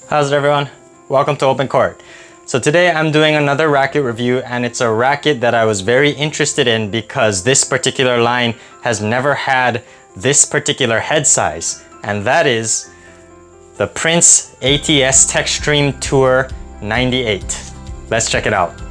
How's it, everyone? Welcome to Open Court. So today I'm doing another racket review, and it's a racket that I was very interested in because this particular line has never had this particular head size, and that is the Prince ATS Textreme Tour 98. Let's check it out.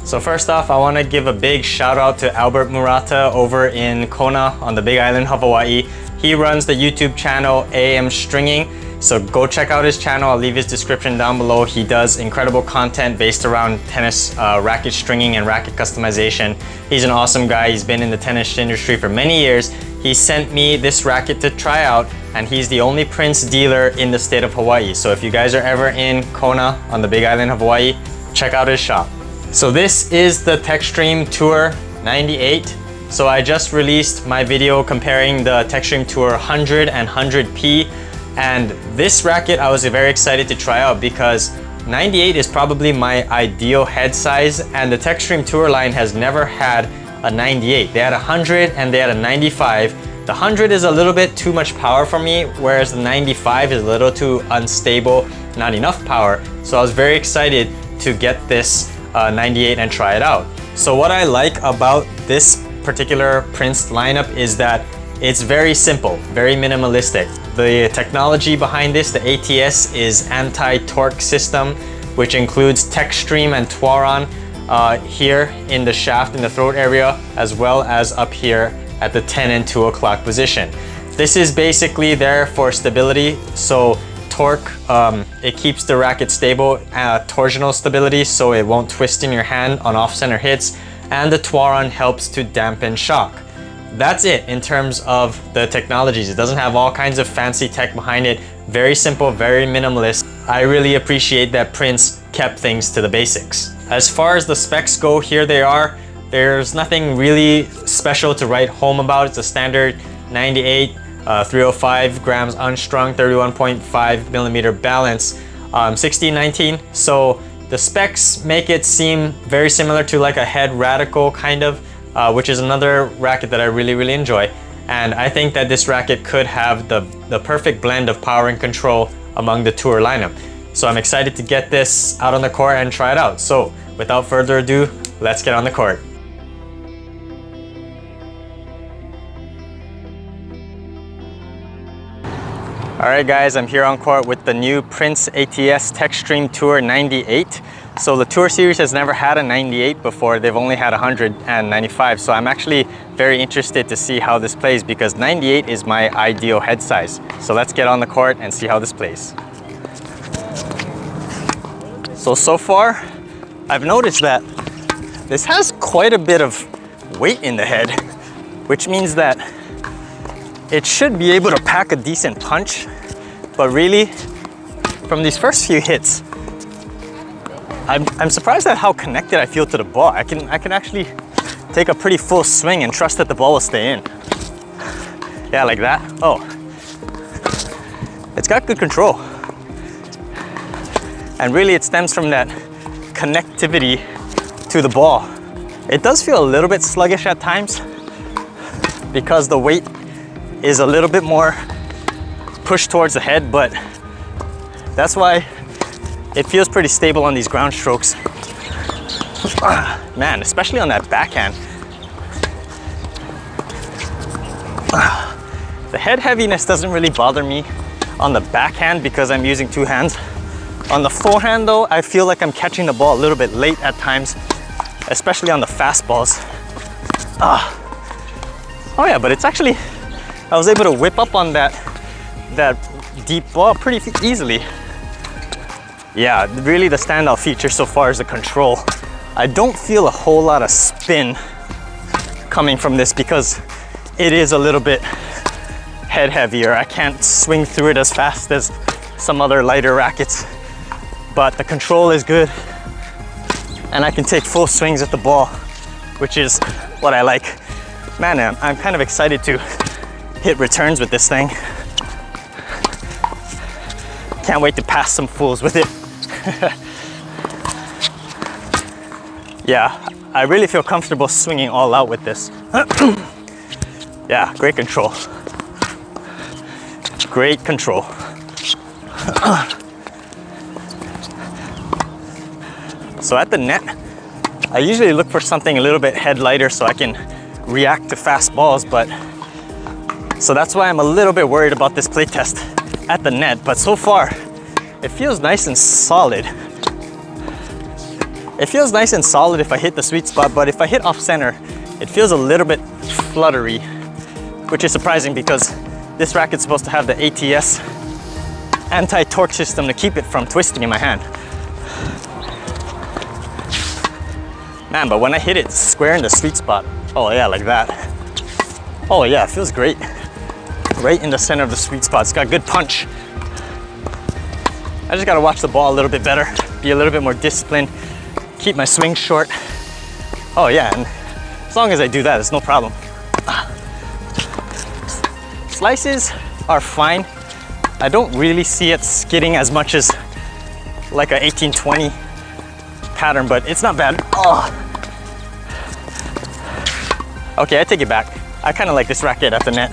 So first off, I want to give a big shout out to Albert Murata over in Kona on the Big Island of Hawai'i. He runs the YouTube channel AM Stringing, so go check out his channel. I'll leave his description down below. He does incredible content based around tennis racket stringing and racket customization. He's an awesome guy. He's been in the tennis industry for many years. He sent me this racket to try out, and he's the only Prince dealer in the state of Hawaii. So if you guys are ever in Kona on the Big Island of Hawaii, check out his shop. So this is the Textreme Tour 98. So I just released my video comparing the Textreme Tour 100 and 100P. And this racket I was very excited to try out because 98 is probably my ideal head size, and the Textreme Tour line has never had a 98. They had a 100 and they had a 95. The 100 is a little bit too much power for me, whereas the 95 is a little too unstable, not enough power. So I was very excited to get this 98 and try it out. So what I like about this particular Prince lineup is that it's very simple, very minimalistic. The technology behind this, the ATS, is anti-torque system, which includes Textreme and Twaron here in the shaft in the throat area, as well as up here at the 10 and 2 o'clock position. This is basically there for stability. So torque, it keeps the racket stable, torsional stability, so it won't twist in your hand on off-center hits, and the Twaron helps to dampen shock. That's it in terms of the technologies. It doesn't have all kinds of fancy tech behind it. Very simple, very minimalist. I really appreciate that Prince kept things to the basics. As far as the specs go, here they are. There's nothing really special to write home about. It's a standard 98, 305 grams unstrung, 31.5 millimeter balance, 1619. So the specs make it seem very similar to like a head radical kind of, which is another racket that I really enjoy. And I think that this racket could have the perfect blend of power and control among the tour lineup. So I'm excited to get this out on the court and try it out. So without further ado, let's get on the court. Alright guys, I'm here on court with the new Prince ATS Textreme Tour 98. So the Tour series has never had a 98 before. They've only had 100 and 95. So I'm actually very interested to see how this plays because 98 is my ideal head size. So let's get on the court and see how this plays. So far, I've noticed that this has quite a bit of weight in the head, which means that it should be able to pack a decent punch, but really, from these first few hits, I'm surprised at how connected I feel to the ball. I can actually take a pretty full swing and trust that the ball will stay in. Yeah, like that. Oh, it's got good control. And really it stems from that connectivity to the ball. It does feel a little bit sluggish at times because the weight is a little bit more pushed towards the head, but that's why it feels pretty stable on these ground strokes. Man, especially on that backhand. The head heaviness doesn't really bother me on the backhand because I'm using two hands. On the forehand though, I feel like I'm catching the ball a little bit late at times, especially on the fastballs. Oh yeah, but it's actually, I was able to whip up on that deep ball pretty easily. Yeah, really the standout feature so far is the control. I don't feel a whole lot of spin coming from this because it is a little bit head heavier. I can't swing through it as fast as some other lighter rackets, but the control is good and I can take full swings at the ball, which is what I like. Man, I'm kind of excited to hit returns with this thing. Can't wait to pass some fools with it. Yeah, I really feel comfortable swinging all out with this. Yeah, great control. Great control. So at the net, I usually look for something a little bit head lighter so I can react to fast balls, so that's why I'm a little bit worried about this play test at the net, but so far it feels nice and solid. It feels nice and solid if I hit the sweet spot, but if I hit off center, it feels a little bit fluttery, which is surprising because this racket's supposed to have the ATS anti-torque system to keep it from twisting in my hand. Man, but when I hit it square in the sweet spot, oh yeah, like that. Oh yeah, it feels great. Right in the center of the sweet spot. It's got good punch. I just gotta watch the ball a little bit better, be a little bit more disciplined, keep my swing short. Oh yeah, and as long as I do that, it's no problem. Slices are fine. I don't really see it skidding as much as like a 18-20 pattern, but it's not bad. Oh. Okay, I take it back. I kind of like this racket at the net.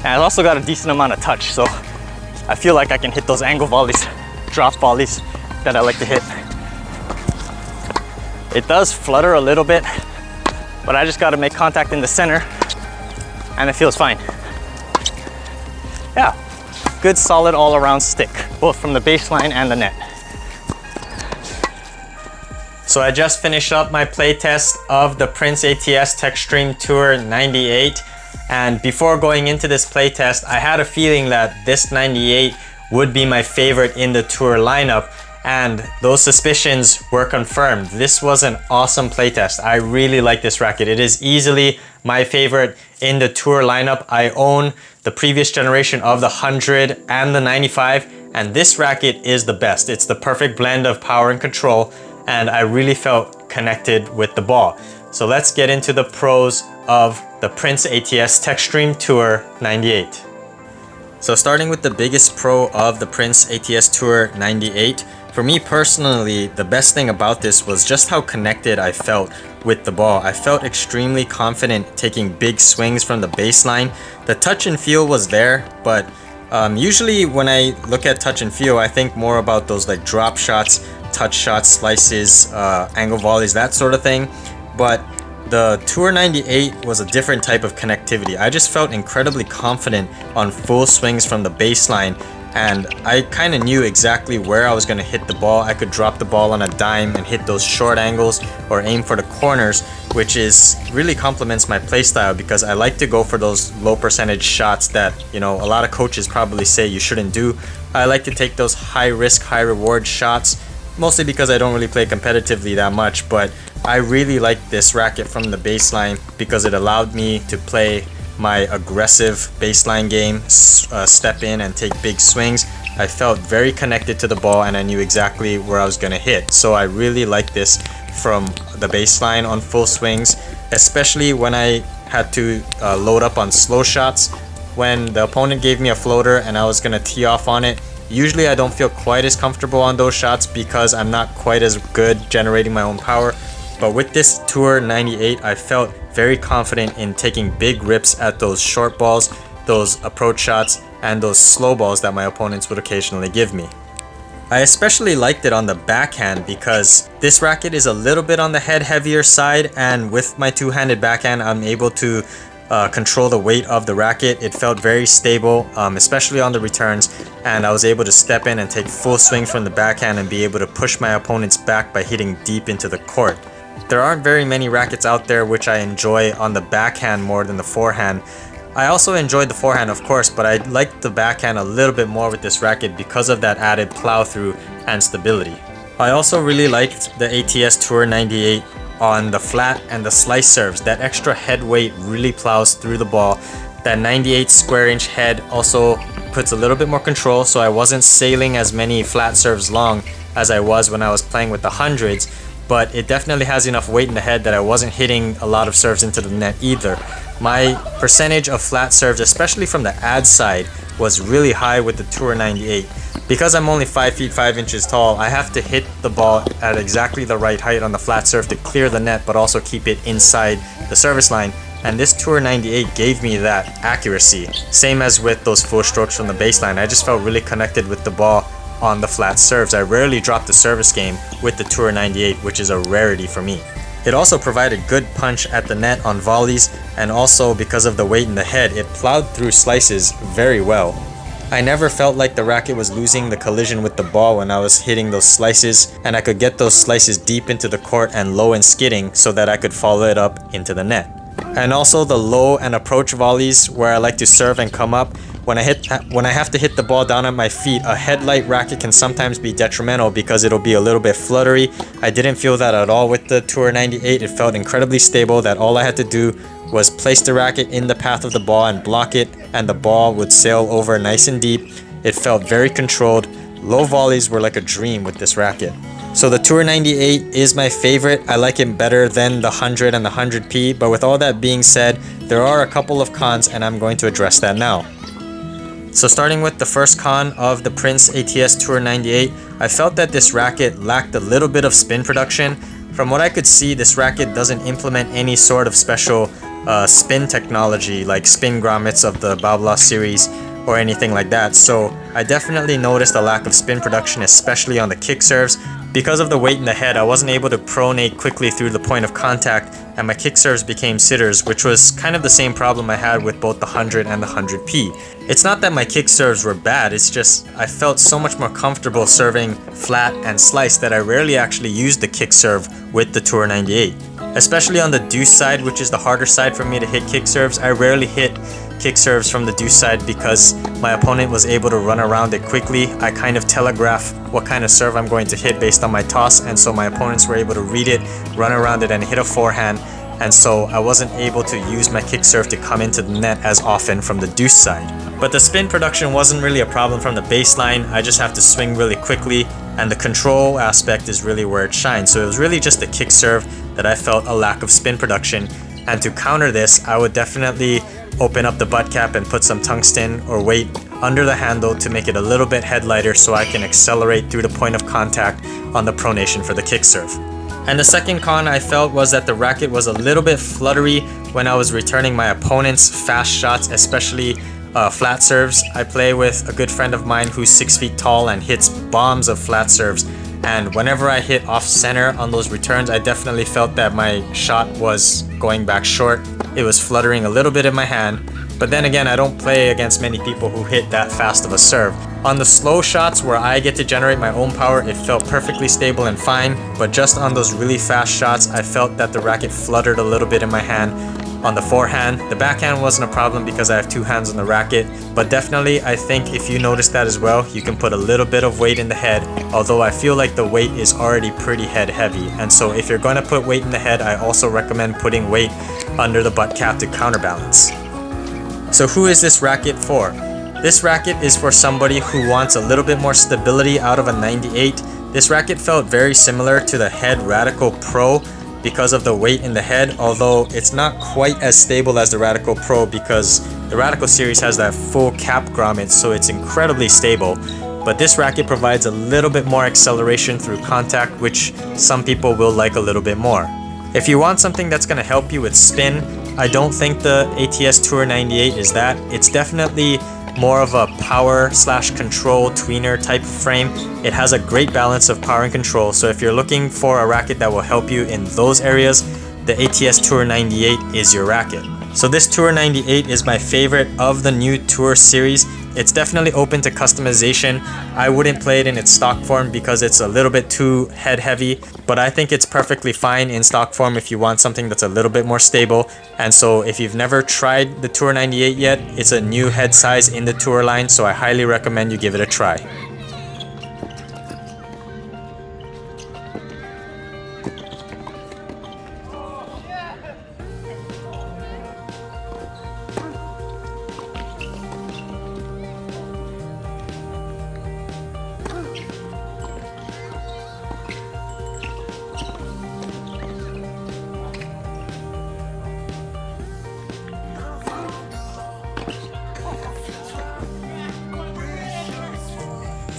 And it's also got a decent amount of touch, so I feel like I can hit those angle volleys, drop volleys that I like to hit. It does flutter a little bit, but I just got to make contact in the center and it feels fine. Yeah, good solid all-around stick, both from the baseline and the net. So I just finished up my play test of the Prince ATS Textreme Tour 98. And before going into this play test, I had a feeling that this 98 would be my favorite in the tour lineup. And those suspicions were confirmed. This was an awesome playtest. I really like this racket. It is easily my favorite in the tour lineup. I own the previous generation of the 100 and the 95, and this racket is the best. It's the perfect blend of power and control, and I really felt connected with the ball. So let's get into the pros of the Prince ATS Textreme Tour 98. So starting with the biggest pro of the Prince ATS Tour 98, for me personally, the best thing about this was just how connected I felt with the ball. I felt extremely confident taking big swings from the baseline. The touch and feel was there, but usually when I look at touch and feel, I think more about those like drop shots, touch shots, slices, angle volleys, that sort of thing. But the Tour 98 was a different type of connectivity. I just felt incredibly confident on full swings from the baseline, and I kind of knew exactly where I was going to hit the ball. I could drop the ball on a dime and hit those short angles or aim for the corners, which is really complements my playstyle because I like to go for those low percentage shots that, you know, a lot of coaches probably say you shouldn't do. I like to take those high risk, high reward shots, mostly because I don't really play competitively that much, but I really like this racket from the baseline because it allowed me to play my aggressive baseline game, step in and take big swings. I felt very connected to the ball and I knew exactly where I was going to hit. So I really like this from the baseline on full swings, especially when I had to load up on slow shots. When the opponent gave me a floater and I was going to tee off on it, usually I don't feel quite as comfortable on those shots because I'm not quite as good generating my own power. But with this Tour 98, I felt very confident in taking big rips at those short balls, those approach shots, and those slow balls that my opponents would occasionally give me. I especially liked it on the backhand because this racket is a little bit on the head heavier side, and with my two-handed backhand, I'm able to control the weight of the racket. It felt very stable, especially on the returns, and I was able to step in and take full swings from the backhand and be able to push my opponents back by hitting deep into the court. There aren't very many rackets out there which I enjoy on the backhand more than the forehand. I also enjoyed the forehand, of course, but I liked the backhand a little bit more with this racket because of that added plow through and stability. I also really liked the ATS Tour 98 on the flat and the slice serves. That extra head weight really plows through the ball. That 98 square inch head also puts a little bit more control, so I wasn't sailing as many flat serves long as I was when I was playing with the hundreds. But it definitely has enough weight in the head that I wasn't hitting a lot of serves into the net either. My percentage of flat serves, especially from the ad side, was really high with the Tour 98. Because I'm only 5 feet 5 inches tall, I have to hit the ball at exactly the right height on the flat serve to clear the net, but also keep it inside the service line. And this Tour 98 gave me that accuracy. Same as with those full strokes from the baseline. I just felt really connected with the ball on the flat serves. I rarely dropped the service game with the Tour 98, which is a rarity for me. It also provided good punch at the net on volleys, and also because of the weight in the head, it plowed through slices very well. I never felt like the racket was losing the collision with the ball when I was hitting those slices, and I could get those slices deep into the court and low and skidding so that I could follow it up into the net. And also the low and approach volleys where I like to serve and come up. When I have to hit the ball down at my feet, a headlight racket can sometimes be detrimental because it'll be a little bit fluttery. I didn't feel that at all with the Tour 98. It felt incredibly stable that all I had to do was place the racket in the path of the ball and block it, and the ball would sail over nice and deep. It felt very controlled. Low volleys were like a dream with this racket. So the Tour 98 is my favorite. I like it better than the 100 and the 100p, but with all that being said, there are a couple of cons and I'm going to address that now. So starting with the first con of the Prince ATS Tour 98, I felt that this racket lacked a little bit of spin production. From what I could see, this racket doesn't implement any sort of special spin technology like spin grommets of the Babla series or anything like that. So I definitely noticed a lack of spin production, especially on the kick serves. Because of the weight in the head, I wasn't able to pronate quickly through the point of contact, and my kick serves became sitters, which was kind of the same problem I had with both the 100 and the 100p. It's not that my kick serves were bad, it's just I felt so much more comfortable serving flat and slice that I rarely actually used the kick serve with the Tour 98. Especially on the deuce side, which is the harder side for me to hit kick serves, I rarely hit kick serves from the deuce side because my opponent was able to run around it quickly. I kind of telegraph what kind of serve I'm going to hit based on my toss, and so my opponents were able to read it, run around it, and hit a forehand, and so I wasn't able to use my kick serve to come into the net as often from the deuce side. But the spin production wasn't really a problem from the baseline. I just have to swing really quickly, and the control aspect is really where it shines. So it was really just the kick serve that I felt a lack of spin production, and to counter this, I would definitely open up the butt cap and put some tungsten or weight under the handle to make it a little bit head lighter so I can accelerate through the point of contact on the pronation for the kick serve. And the second con I felt was that the racket was a little bit fluttery when I was returning my opponent's fast shots, especially flat serves. I play with a good friend of mine who's 6 feet tall and hits bombs of flat serves, and whenever I hit off center on those returns, I definitely felt that my shot was going back short. It was fluttering a little bit in my hand, but then again, I don't play against many people who hit that fast of a serve. On the slow shots where I get to generate my own power, it felt perfectly stable and fine, but just on those really fast shots, I felt that the racket fluttered a little bit in my hand. On the forehand, the backhand wasn't a problem because I have two hands on the racket, but definitely I think if you notice that as well, you can put a little bit of weight in the head, although I feel like the weight is already pretty head heavy, and so if you're going to put weight in the head, I also recommend putting weight under the butt cap to counterbalance. So who is this racket for? This racket is for somebody who wants a little bit more stability out of a 98. This racket felt very similar to the Head Radical Pro because of the weight in the head, although it's not quite as stable as the Radical Pro because the Radical series has that full cap grommet, so it's incredibly stable. But this racket provides a little bit more acceleration through contact, which some people will like a little bit more. If you want something that's going to help you with spin, I don't think the ATS Tour 98 is that. It's definitely more of a power/control tweener type of frame. It has a great balance of power and control, so if you're looking for a racket that will help you in those areas, the ATS Tour 98 is your racket. So this Tour 98 is my favorite of the new Tour series. It's definitely open to customization. I wouldn't play it in its stock form because it's a little bit too head heavy, but I think it's perfectly fine in stock form if you want something that's a little bit more stable. And so if you've never tried the Tour 98 yet, it's a new head size in the Tour line, so I highly recommend you give it a try.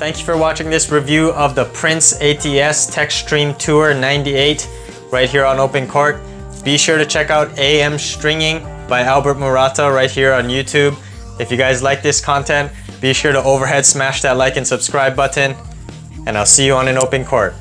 Thank you for watching this review of the Prince ATS Textreme Tour 98 right here on OpenCourt. Be sure to check out AM Stringing by Albert Murata right here on YouTube. If you guys like this content, be sure to overhead smash that like and subscribe button, and I'll see you on an OpenCourt.